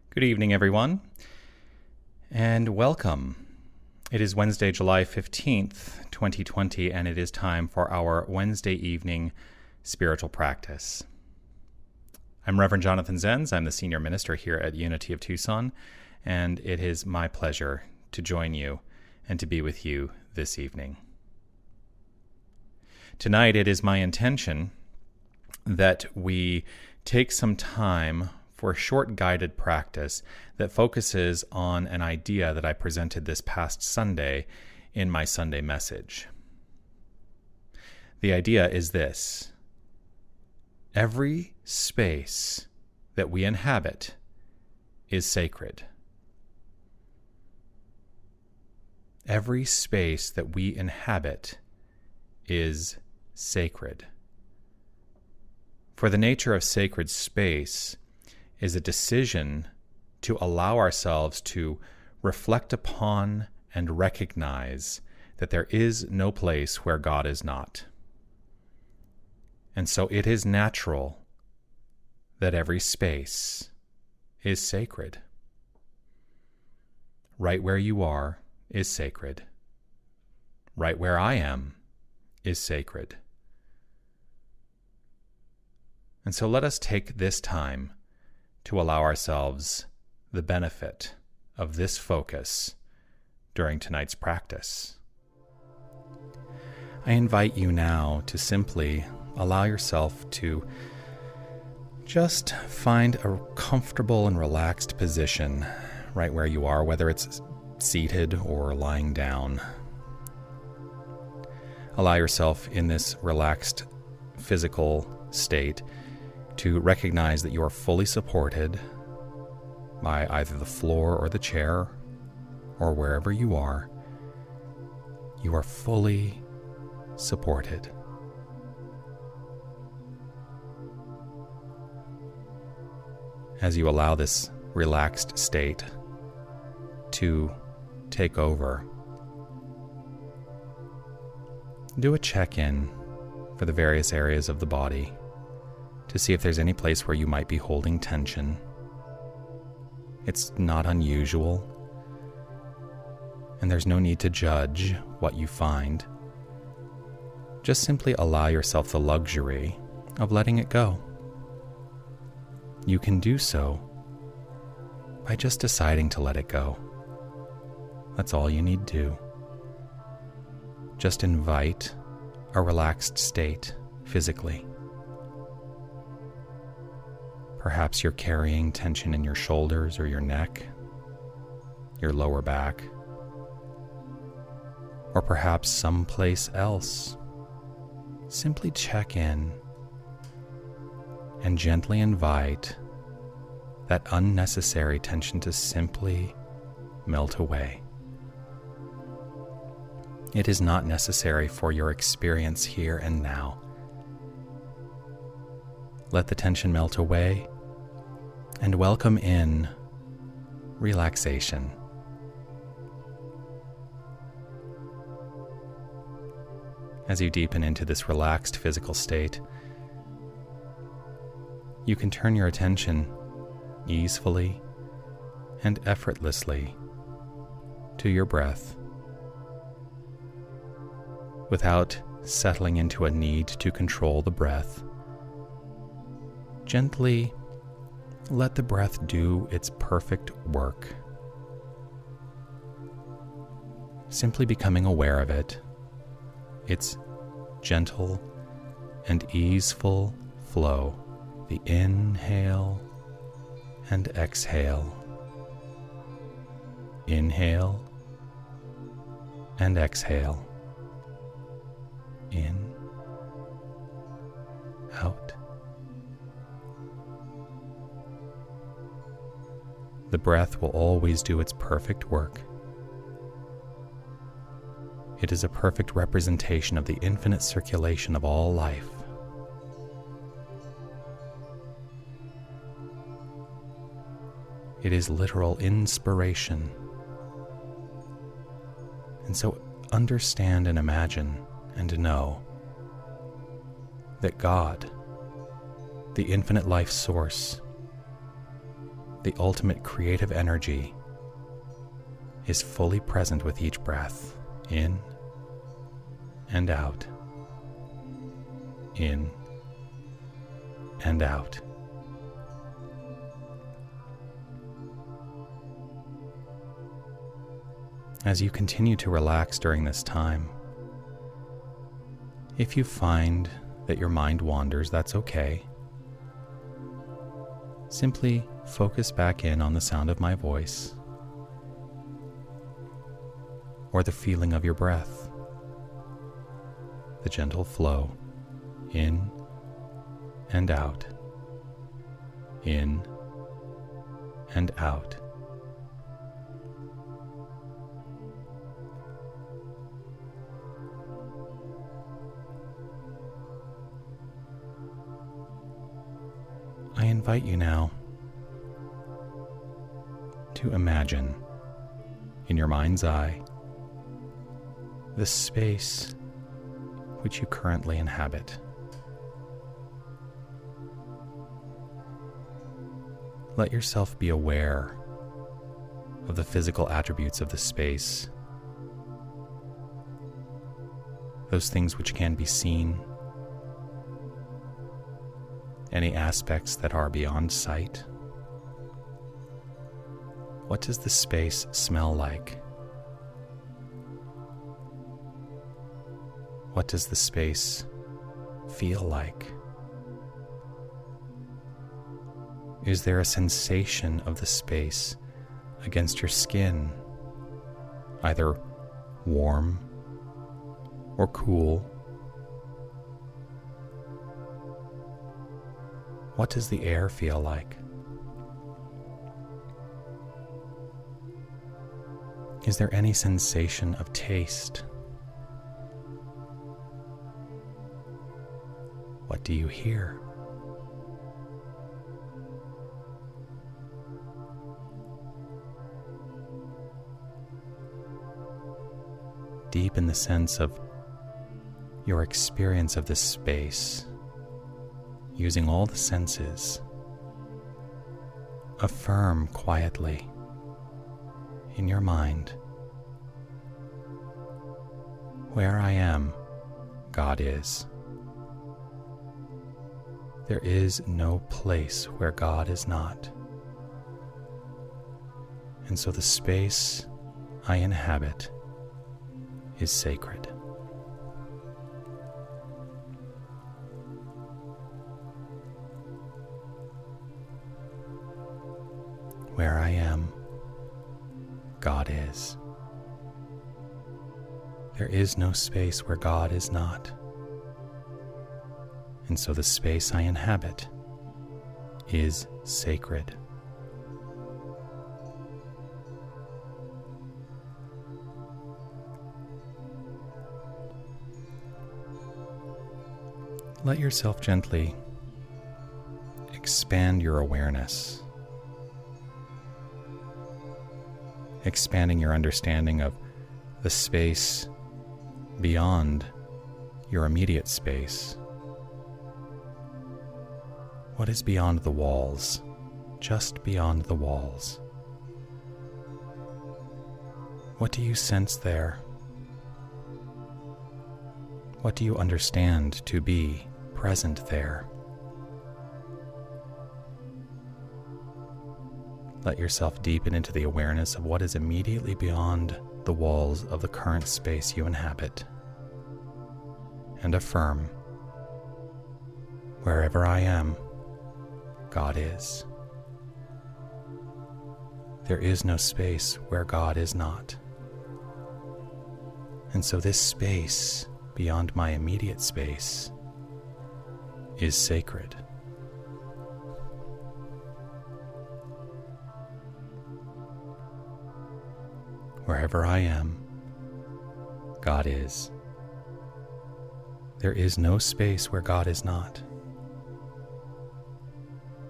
Good evening, everyone, and welcome. It is Wednesday, July 15th, 2020, and it is time for our Wednesday evening spiritual practice. I'm Reverend Jonathan Zenz. I'm the senior minister here at Unity of Tucson, and it is my pleasure to join you and to be with you this evening. Tonight, it is my intention that we take some time for a short guided practice that focuses on an idea that I presented this past Sunday in my Sunday message. The idea is this: every space that we inhabit is sacred. Every space that we inhabit is sacred. For the nature of sacred space is a decision to allow ourselves to reflect upon and recognize that there is no place where God is not. And so it is natural that every space is sacred. Right where you are is sacred. Right where I am is sacred. And so let us take this time to allow ourselves the benefit of this focus during tonight's practice. I invite you now to simply allow yourself to just find a comfortable and relaxed position right where you are, whether it's seated or lying down. Allow yourself in this relaxed physical state to recognize that you are fully supported by either the floor or the chair or wherever you are. You are fully supported. As you allow this relaxed state to take over, do a check-in for the various areas of the body to see if there's any place where you might be holding tension. It's not unusual, and there's no need to judge what you find. Just simply allow yourself the luxury of letting it go. You can do so by just deciding to let it go. That's all you need to do. Just invite a relaxed state physically. Perhaps you're carrying tension in your shoulders or your neck, your lower back, or perhaps someplace else. Simply check in and gently invite that unnecessary tension to simply melt away. It is not necessary for your experience here and now. Let the tension melt away and welcome in relaxation. As you deepen into this relaxed physical state, you can turn your attention easefully and effortlessly to your breath without settling into a need to control the breath. Gently let the breath do its perfect work. Simply becoming aware of it, its gentle and easeful flow, the inhale and exhale. Inhale and exhale. In, out. The breath will always do its perfect work. It is a perfect representation of the infinite circulation of all life. It is literal inspiration. And so understand and imagine and know that God, the infinite life source, the ultimate creative energy, is fully present with each breath, in and out, in and out. As you continue to relax during this time, if you find that your mind wanders, that's okay. Simply focus back in on the sound of my voice or the feeling of your breath, the gentle flow in and out, in and out. I invite you now to imagine in your mind's eye the space which you currently inhabit. Let yourself be aware of the physical attributes of the space, those things which can be seen, any aspects that are beyond sight. What does the space smell like? What does the space feel like? Is there a sensation of the space against your skin, either warm or cool? What does the air feel like? Is there any sensation of taste? What do you hear? Deep in the sense of your experience of this space, using all the senses, affirm quietly in your mind, where I am, God is. There is no place where God is not. And so the space I inhabit is sacred. Where I am, God is. There is no space where God is not. And so the space I inhabit is sacred. Let yourself gently expand your awareness, expanding your understanding of the space beyond your immediate space. What is beyond the walls, just beyond the walls? What do you sense there? What do you understand to be present there? Let yourself deepen into the awareness of what is immediately beyond the walls of the current space you inhabit, and affirm, wherever I am, God is. There is no space where God is not. And so this space beyond my immediate space is sacred. Wherever I am, God is. There is no space where God is not.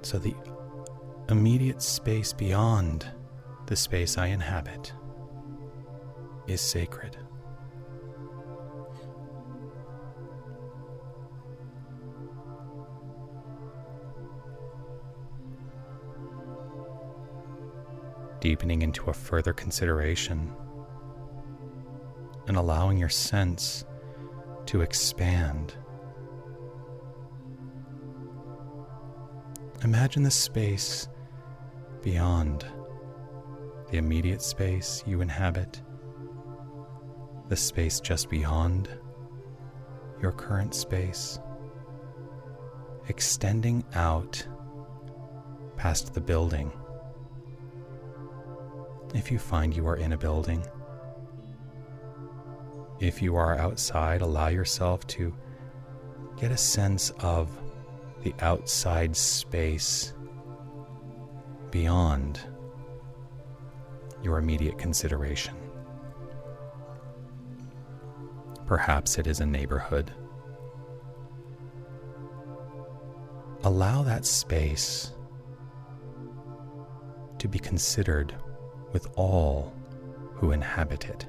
So the immediate space beyond the space I inhabit is sacred. deepening into a further consideration and allowing your sense to expand. Imagine the space beyond the immediate space you inhabit, the space just beyond your current space, extending out past the building. If you find you are in a building, if you are outside, allow yourself to get a sense of the outside space beyond your immediate consideration. Perhaps it is a neighborhood. Allow that space to be considered with all who inhabit it.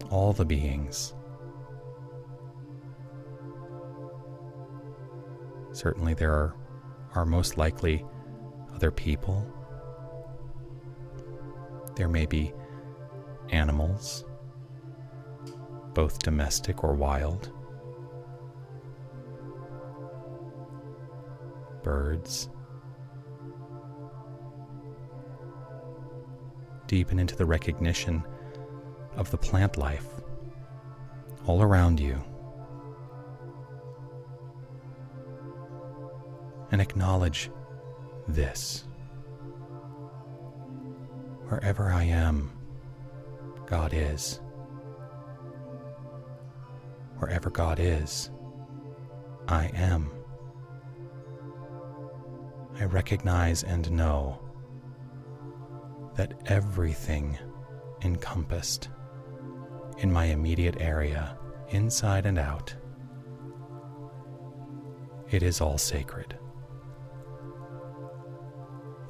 All the beings. Certainly there are most likely other people. There may be animals, both domestic or wild, birds. Deepen into the recognition of the plant life all around you, and acknowledge this. Wherever I am, God is. Wherever God is, I am. I recognize and know that everything encompassed in my immediate area, inside and out, it is all sacred.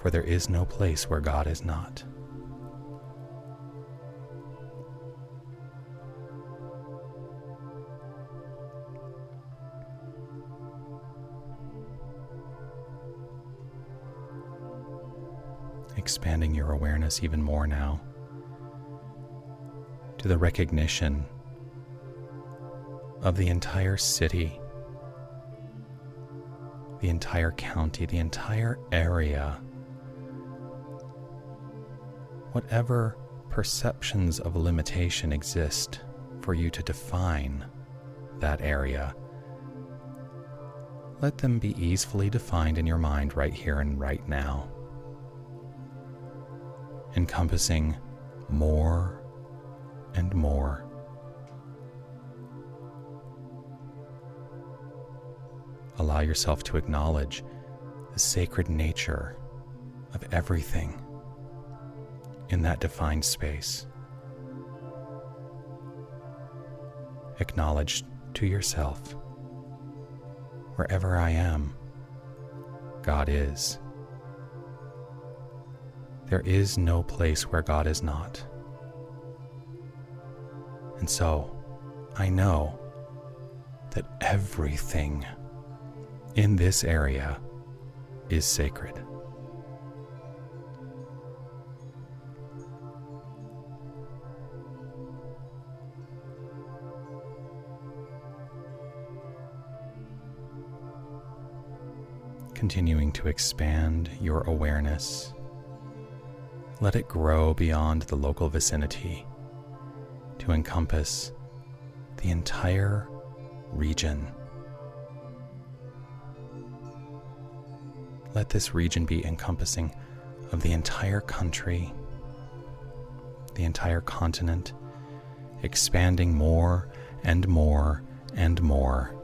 For there is no place where God is not. Expanding your awareness even more now to the recognition of the entire city, the entire county, the entire area. Whatever perceptions of limitation exist for you to define that area, let them be easily defined in your mind right here and right now, encompassing more and more. Allow yourself to acknowledge the sacred nature of everything in that defined space. Acknowledge to yourself, wherever I am, God is. There is no place where God is not. And so, I know that everything in this area is sacred. Continuing to expand your awareness, let it grow beyond the local vicinity to encompass the entire region. Let this region be encompassing of the entire country, the entire continent, expanding more and more and more,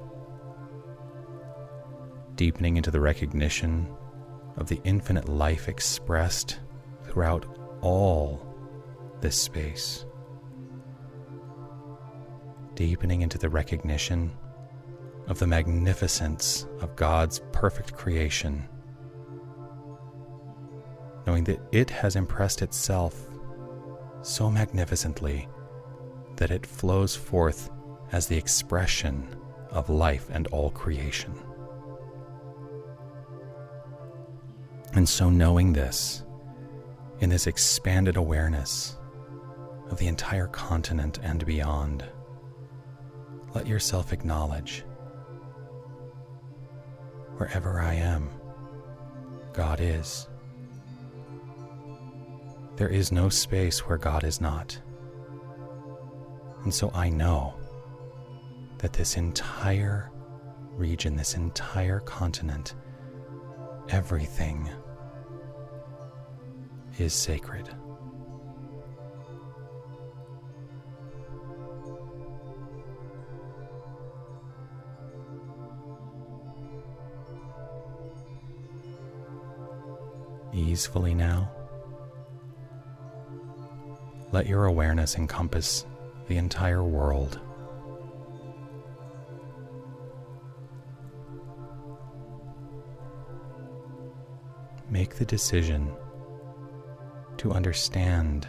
deepening into the recognition of the infinite life expressed throughout all this space, deepening into the recognition of the magnificence of God's perfect creation, knowing that it has impressed itself so magnificently that it flows forth as the expression of life and all creation. And so knowing this, in this expanded awareness of the entire continent and beyond, let yourself acknowledge, wherever I am, God is. There is no space where God is not. And so I know that this entire region, this entire continent, everything is sacred. Easefully now, let your awareness encompass the entire world. Make the decision to understand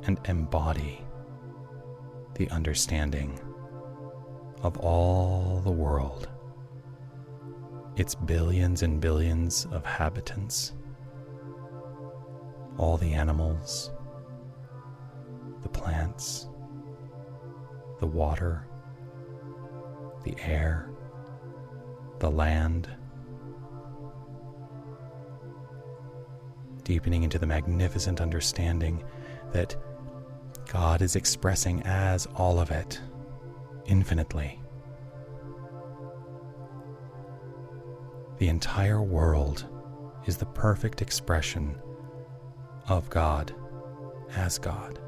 and embody the understanding of all the world, its billions and billions of habitants, all the animals, the plants, the water, the air, the land, deepening into the magnificent understanding that God is expressing as all of it, infinitely. The entire world is the perfect expression of God as God.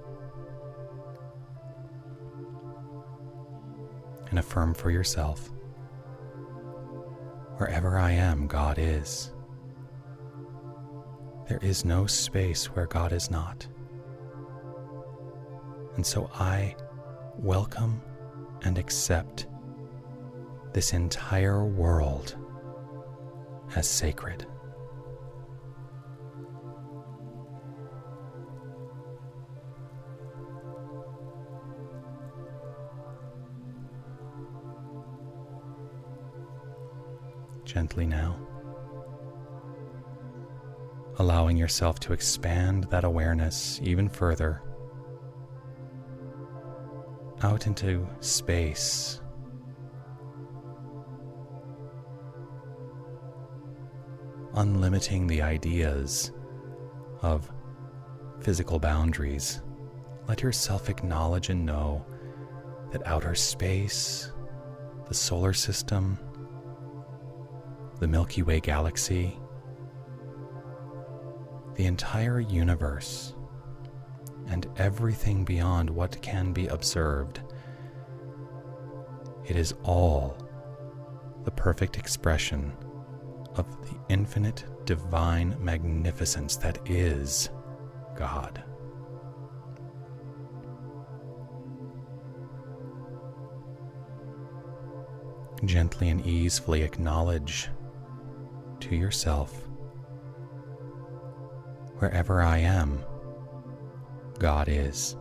And affirm for yourself, wherever I am, God is. There is no space where God is not. And so I welcome and accept this entire world as sacred. Gently now, allowing yourself to expand that awareness even further out into space, unlimiting the ideas of physical boundaries. Let yourself acknowledge and know that outer space, the solar system, the Milky Way galaxy, the entire universe, and everything beyond what can be observed, it is all the perfect expression of the infinite divine magnificence that is God. Gently and easefully acknowledge to yourself, wherever I am, God is.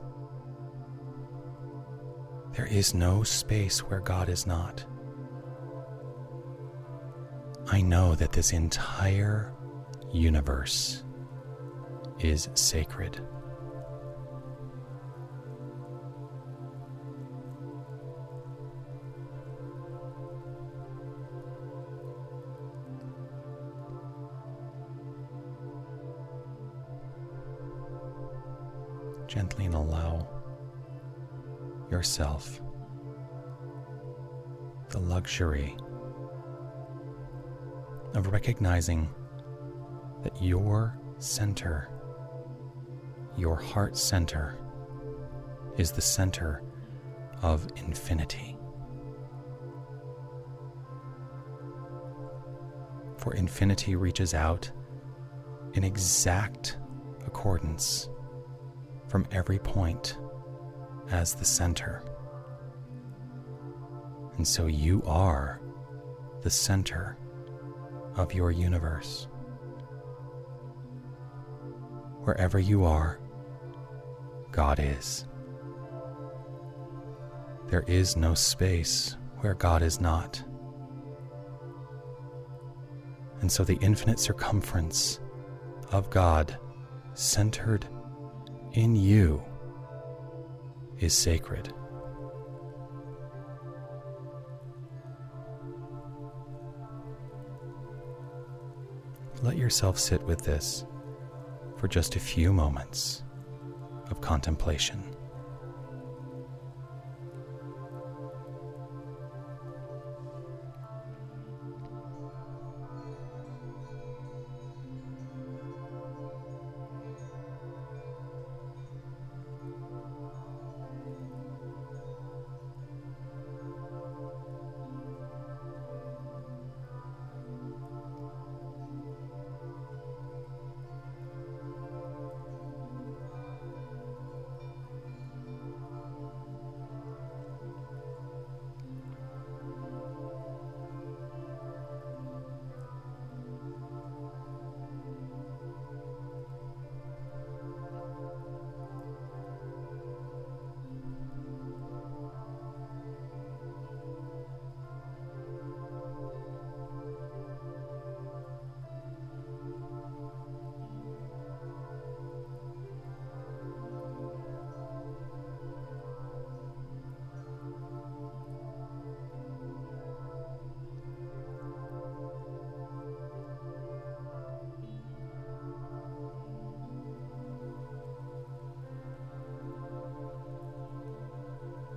There is no space where God is not. I know that this entire universe is sacred. Gently and allow yourself the luxury of recognizing that your center, your heart center, is the center of infinity. For infinity reaches out in exact accordance from every point as the center. And so you are the center of your universe. Wherever you are, God is. There is no space where God is not. And so the infinite circumference of God centered in you is sacred. Let yourself sit with this for just a few moments of contemplation.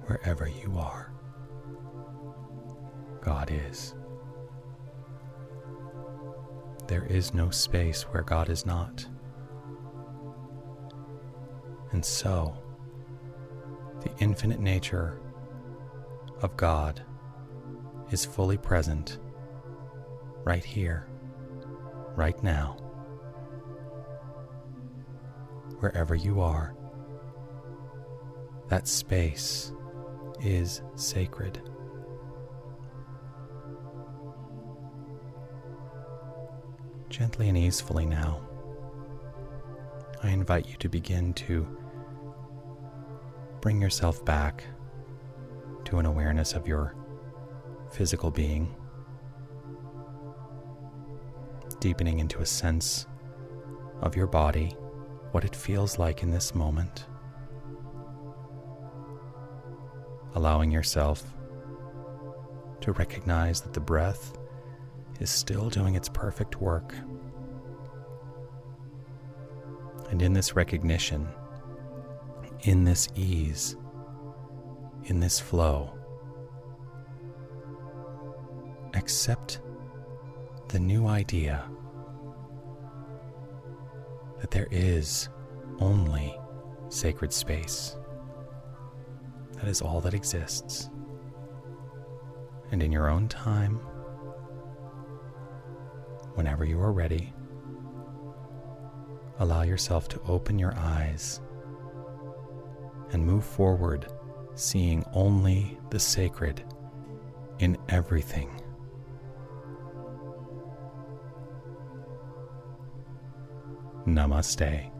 Wherever you are, God is. There is no space where God is not. And so, the infinite nature of God is fully present right here, right now. Wherever you are, that space is sacred. Gently and easefully now, I invite you to begin to bring yourself back to an awareness of your physical being, deepening into a sense of your body, what it feels like in this moment. Allowing yourself to recognize that the breath is still doing its perfect work. And in this recognition, in this ease, in this flow, accept the new idea that there is only sacred space. That is all that exists. And in your own time, whenever you are ready, allow yourself to open your eyes and move forward, seeing only the sacred in everything. Namaste.